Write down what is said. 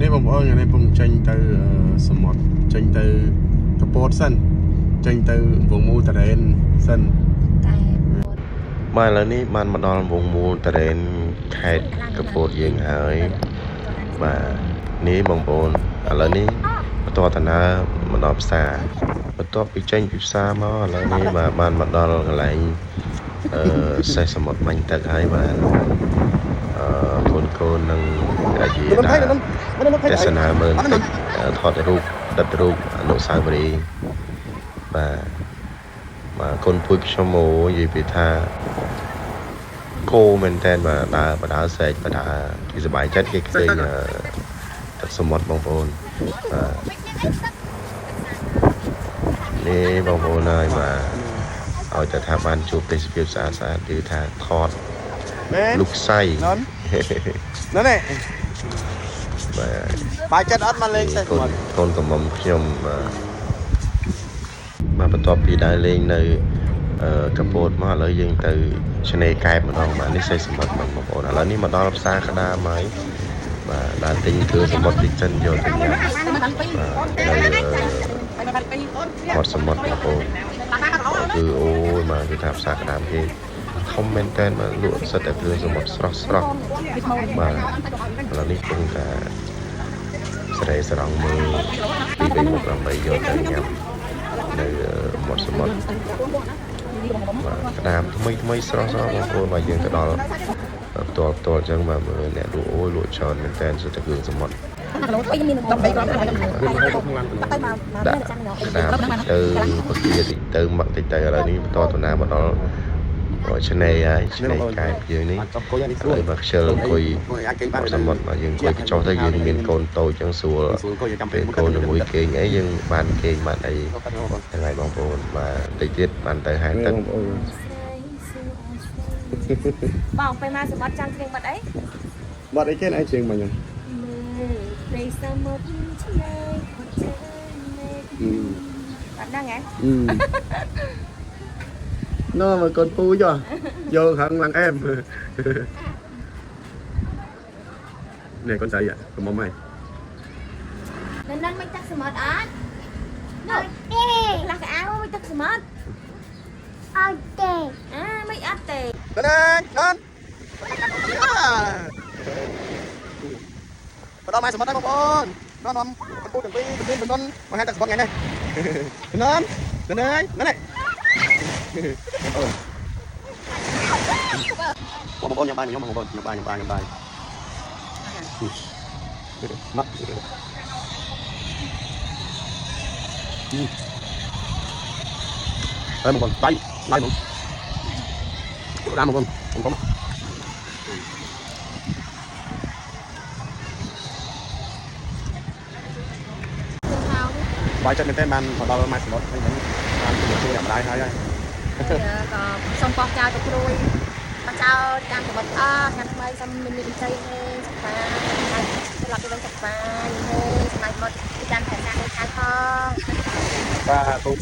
នេះបងប្អូនថ្ងៃនេះผมចេញទៅសមុទ្រចេញទៅកពតសិនចេញទៅវងមូលតរ៉េនសិនបាទឥឡូវនេះបានមកដល់វងមូលតរ៉េនខេត្តកពតយើងហើយបាទនេះបងប្អូនឥឡូវនេះបន្តដំណើរមកដល់ផ្សារបន្ទាប់ពីចេញពីផ្សារមកឥឡូវនេះបាទបានមកដល់កន្លែងសេះសមុទ្របាញ់ទឹកហើយបាទកូននឹងអាយទេសនាមើលទឹកថតរូបដិតរូបអនុស្សាវរីយ៍បាទកូនពួយខ្ញុំមកនិយាយពីថាគោមែនតើបាទដើរស្រែកដើរគេសប្បាយចិត្តគេឃើញទឹកសមុទ្របងប្អូនបាទនេះបងប្អូនហើយបាទឲ្យតែថាបានជួបទេសភាពស្អាតគឺថាថតលុកសៃណ៎នេះបាយចិត្តអត់មកលេងសេះសមុទ្រកូនកំមុំខ្ញុំបាទបន្ទាប់ពីដើរលេងនៅកពតមកឥឡូវយើងទៅឆ្នេរកែបម្ដងបាទនេះសេះសមុទ្របងប្អូនឥឡូវនេះមកដល់ផ្សារក្តាមហើយបាទដើរទិញគ្រឿងសមុទ្រទីចិនយកទៅញ៉ាំបាទនៅសមុទ្របងប្អូនគឺអូយមកគឺថាផ្សារក្តាមគេធំមែនតើមកលក់សិតតែគ្រឿងសមុទ្រស្រស់បាទឥឡូវនេះគង់តែស្រែស្រង់មើលពីវិញមកដើម្បីយកទៅញ៉ាំនៅមាត់សមុទ្របាទក្តាមថ្មីស្រស់បងប្អូនបាទយើងទៅដល់ផ្ទាល់អញ្ចឹងបាទមើលអ្នកលក់អូយលក់ច្រើនមែនតើសិតតែគ្រឿងសមុទ្រដាក់ក្តាមទៅពគាទៅមកតិចទៅឥឡូវនេះបន្តដំណើរមកដល់ឆ្នេរហើយឆ្នេរកែបយើងនេះហើយមកខ្ជិលអង្គុយសមុទ្រមកយើងអង្គុយចុះទៅយើងមានកូនតូចចឹងស្រួលពេលកូនជាមួយគេងអីយើងបានគេងបានអីហ្នឹងហើយបងប្អូនបាទតិចទៀតបានទៅហែកទឹកបងពេលមកសមុទ្រចង់គ្រៀងបាត់អីបាត់អីគេឯងជ្រៀងមកខ្ញុំព្រៃសមុទ្រឆ្នេរបាត់ហ្នឹងហ៎nó mà con phu cho vô hận lần em này con sợ vậy con mong mày nên mới tắt smart á là cái áo mới tắt smart mấy áp tè lên đây lên bắt đầu mày smart đây một con nó con phu đừng đi con mà hai tắt smart ngày này lên đây lên này một con nhập bài nhóm một con nhập bài mắt đây một con tay một ra một con bài chân tên bàn vào đầu mai một chui đẹp lại thôi xong con chào tụi tôi con chào đang của bậc ngăn mai xong mình chơi sắp phá làm cho sắp phá này một đang phải sang khai không và tôi